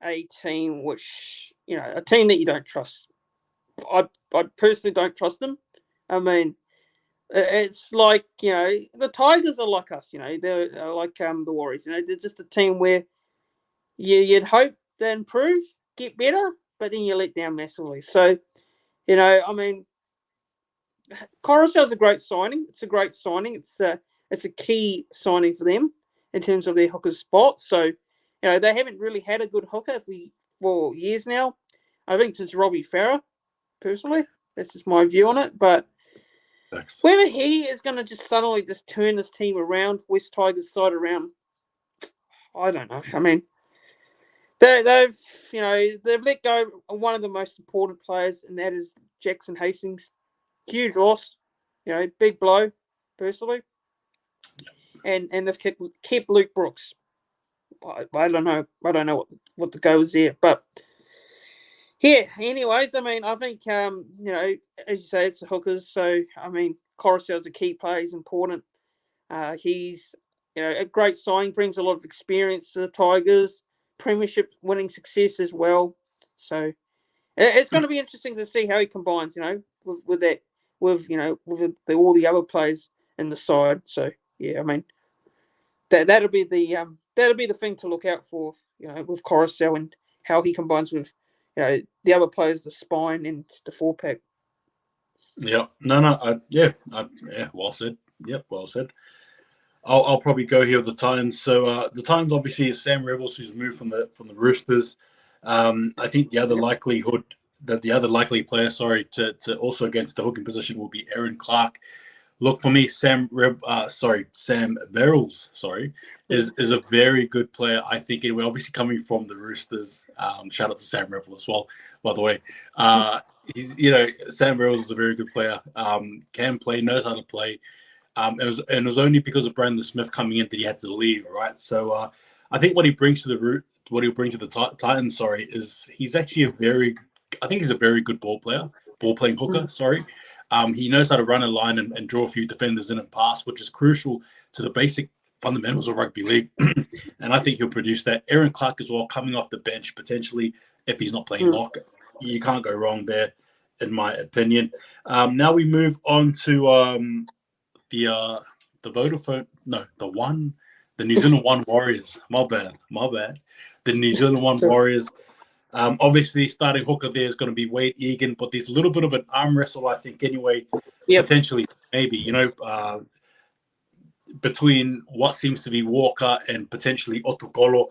a team which, a team that you don't trust. I personally don't trust them. I mean, it's like, the Tigers are like us. They're like the Warriors. They're just a team where you'd hope they improve, get better, but then you let down massively. So, I mean, Coruscant's a great signing. It's a great signing. It's a key signing for them in terms of their hooker spot. So, they haven't really had a good hooker for years now. I think since Robbie Farah, personally. That's just my view on it. But Thanks. whether he is going to just suddenly just turn this team around, West Tigers side around, I don't know. I mean, they've let go of one of the most important players, and that is Jackson Hastings. Huge loss, big blow, personally. And they've kept Luke Brooks. I don't know. I don't know what the go is there, but yeah. Anyways, I mean, I think as you say, it's the hookers. So I mean, Coruscant's a key player. He's important. He's a great signing. Brings a lot of experience to the Tigers. Premiership winning success as well. So it's going to be interesting to see how he combines. With that, with all the other players in the side. So yeah, I mean, that'll be the thing to look out for. With Coruscant and how he combines with the other players, the spine and the 4-pack. Yeah, no, yeah, well said. Yep, well said. I'll probably go here with the Titans. So the Titans obviously is Sam Revels, who's moved from the Roosters. I think the other likely player, to also against the hooking position will be Aaron Clark. Look, for me, Sam Verrills, is a very good player. I think anyway, obviously coming from the Roosters. Shout out to Sam Revell as well, by the way. Sam Verrills is a very good player. Can play, knows how to play. It was only because of Brandon Smith coming in that he had to leave, right? So I think what he'll bring to the Titans, is he's actually he's a very good ball playing hooker, he knows how to run a line and draw a few defenders in and pass, which is crucial to the basic fundamentals of rugby league. And I think he'll produce that. Aaron Clark as well, coming off the bench, potentially, if he's not playing lock. You can't go wrong there, in my opinion. Now we move on to the Vodafone, the New Zealand One Warriors. My bad. The New Zealand One Warriors. Obviously, starting hooker there is going to be Wade Egan, but there's a little bit of an arm wrestle, I think, anyway. Yep. Potentially, maybe, between what seems to be Walker and potentially Otugolo.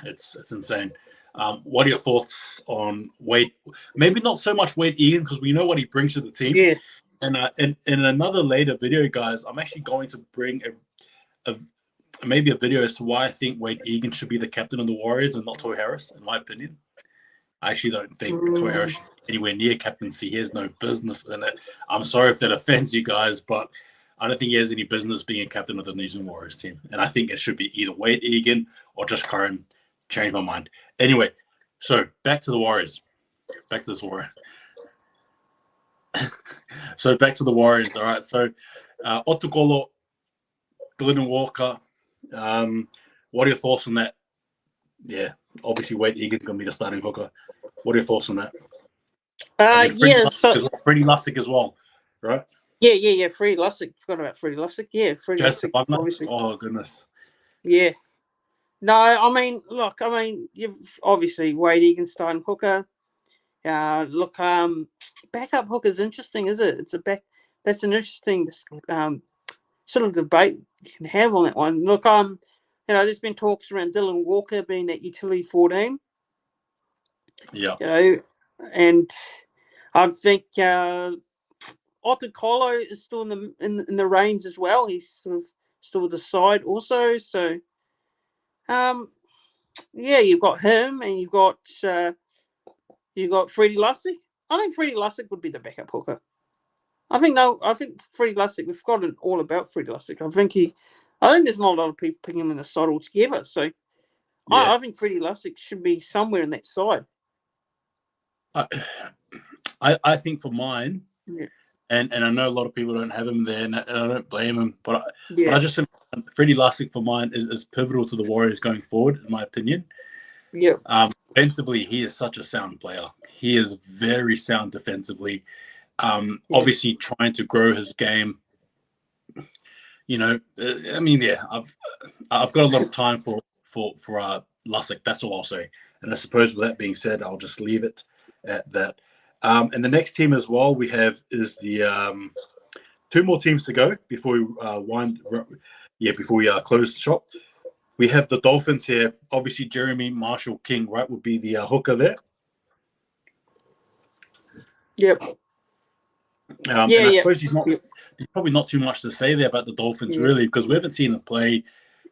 It's insane. What are your thoughts on Wade? Maybe not so much Wade Egan, because we know what he brings to the team. Yeah. And in another later video, guys, I'm actually going to bring maybe a video as to why I think Wade Egan should be the captain of the Warriors and not Toy Harris, in my opinion. I actually don't think Toy Harris should be anywhere near captaincy. He has no business in it. I'm sorry if that offends you guys, but I don't think he has any business being a captain of the New Zealand Warriors team. And I think it should be either Wade Egan or just Curran. Change my mind. Anyway, so back to the Warriors. Back to this Warrior. So back to the Warriors. All right. So Otugolo, Glenn Walker. What are your thoughts on that? Yeah, obviously Wade Egan going to be the starting hooker. What are your thoughts on that? Freddie Lussick as well, right? Yeah. Freddie Lussick. Forgot about Freddie Lussick. Yeah, Freddie Lussick. Obviously. Oh goodness. Yeah. No, I mean, look, you've obviously Wade Egan starting hooker. Backup hooker is interesting, is it? That's an interesting sort of debate you can have on that one. Look, there's been talks around Dylan Walker being that utility 14. Yeah. And I think Otugolo is still in the reins as well. He's sort of still with the side also. So, you've got him and you've got Freddie Lussick. I think Freddie Lussick would be the backup hooker. I think Freddie Lussick, we've forgotten all about Freddie Lussick. I think there's not a lot of people picking him in the side altogether. So yeah. I think Freddie Lussick should be somewhere in that side. I think for mine, and I know a lot of people don't have him there, and I don't blame him, but I just think Freddie Lussick for mine is pivotal to the Warriors going forward, in my opinion. Yeah. Defensively, he is such a sound player. He is very sound defensively. Obviously, trying to grow his game. I mean, yeah, I've got a lot of time for Lusick. That's all I'll say. And I suppose with that being said, I'll just leave it at that. And the next team as well we have is the two more teams to go before we close the shop. We have the Dolphins here. Obviously, Jeremy Marshall King, right, would be the hooker there. Yep. And I suppose there's probably not too much to say there about the Dolphins, really, because we haven't seen them play.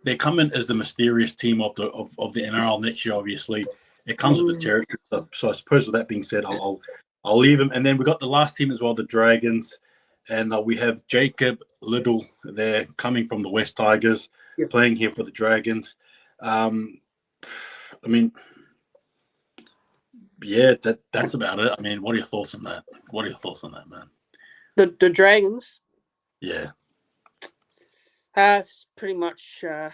They come in as the mysterious team of the NRL next year. Obviously, it comes with the territory. So I suppose with that being said, I'll leave them. And then we got the last team as well, the Dragons, and we have Jacob Little there coming from the West Tigers, playing here for the Dragons. I mean, yeah, that's about it. I mean, what are your thoughts on that? What are your thoughts on that, man? The Dragons. Yeah. It's pretty much. I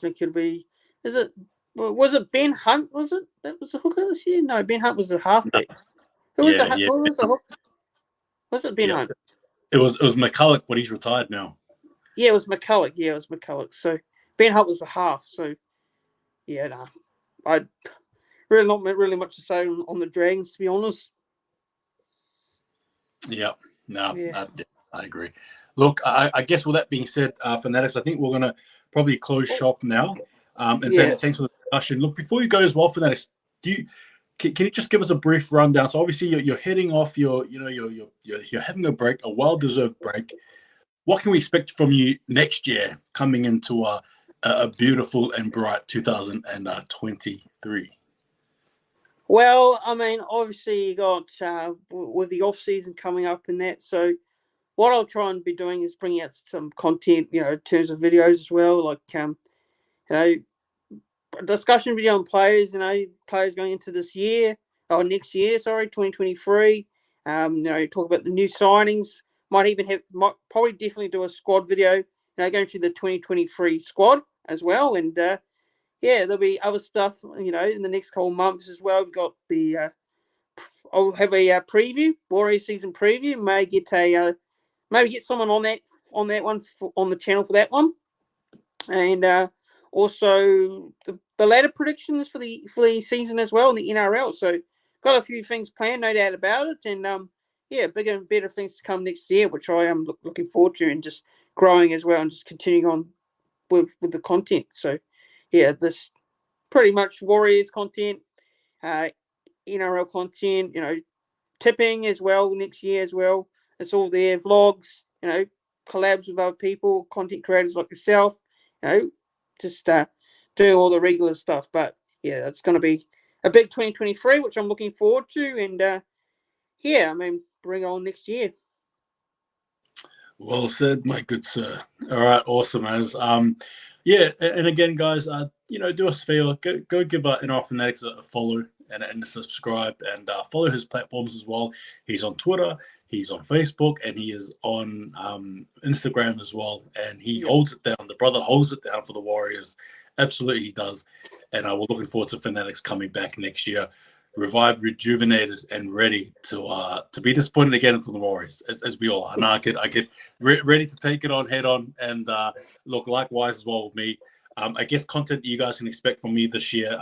think it'll be. Was it Ben Hunt? Was it that was the hooker this year? No, Ben Hunt was the halfback. Who was Who was the hooker? Was it Ben Hunt? It was McCulloch, but he's retired now. Yeah, it was McCulloch. Yeah, it was McCulloch. So Ben Hunt was the half. So I really not really much to say on the Dragons, to be honest. Yeah, I agree. Look, I guess with that being said, Fanatics, I think we're going to probably close shop now and say thanks for the discussion. Look, before you go as well, Fanatics, can you just give us a brief rundown? So obviously you're heading off, you're having a break, a well-deserved break. What can we expect from you next year coming into a beautiful and bright 2023? Well, I mean, obviously you got with the off season coming up and that. So what I'll try and be doing is bringing out some content, in terms of videos as well, like a discussion video on players, players going into this year or next year, 2023. Talk about the new signings. Might probably definitely do a squad video, going through the 2023 squad as well. And there'll be other stuff, in the next couple of months as well. We've got I'll have a preview, Warriors season preview. Maybe get someone on that one on the channel for that one, and also the latter predictions for the season as well in the NRL. So got a few things planned, no doubt about it, and bigger and better things to come next year, which I am looking forward to, and just growing as well, and just continuing on with the content. So this pretty much Warriors content, NRL content, tipping as well next year as well. It's all there, vlogs, collabs with other people, content creators like yourself, just doing all the regular stuff. But it's going to be a big 2023, which I'm looking forward to, and bring on next year. Well said, my good sir. All right, awesome as and again, guys, do us a favor, go give NRL Fanatics a follow and subscribe, and follow his platforms as well. He's on Twitter, he's on Facebook, and he is on Instagram as well. And he holds it down. The brother holds it down for the Warriors. Absolutely, he does. And we're looking forward to Fanatics coming back next year, revived, rejuvenated, and ready to be disappointed again for the Warriors, as we all are. And I get ready to take it on head on. And look, likewise as well with me. I guess content you guys can expect from me this year,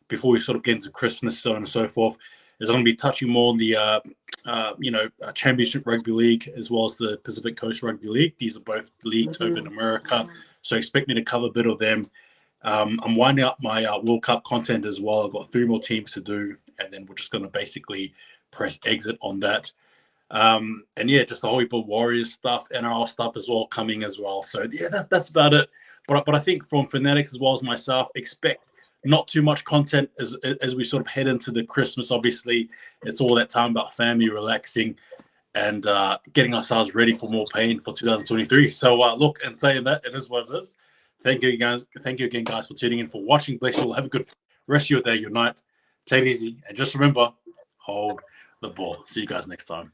before we sort of get into Christmas, so on and so forth, is I'm going to be touching more on the Championship Rugby League as well as the Pacific Coast Rugby League. These are both leagues over in America, so expect me to cover a bit of them. I'm winding up my World Cup content as well. I've got 3 more teams to do, and then we're just going to basically press exit on that. Just a whole heap of Warriors stuff, NRL stuff as well coming as well. So that's about it. But I think from Fanatics as well as myself, expect not too much content as we sort of head into the Christmas. Obviously, it's all that time about family, relaxing, and getting ourselves ready for more pain for 2023. So look, and saying that, it is what it is. Thank you, guys. Thank you again, guys, for tuning in, for watching. Bless you all. Have a good rest of your day, your night. Take it easy. And just remember, hold the ball. See you guys next time.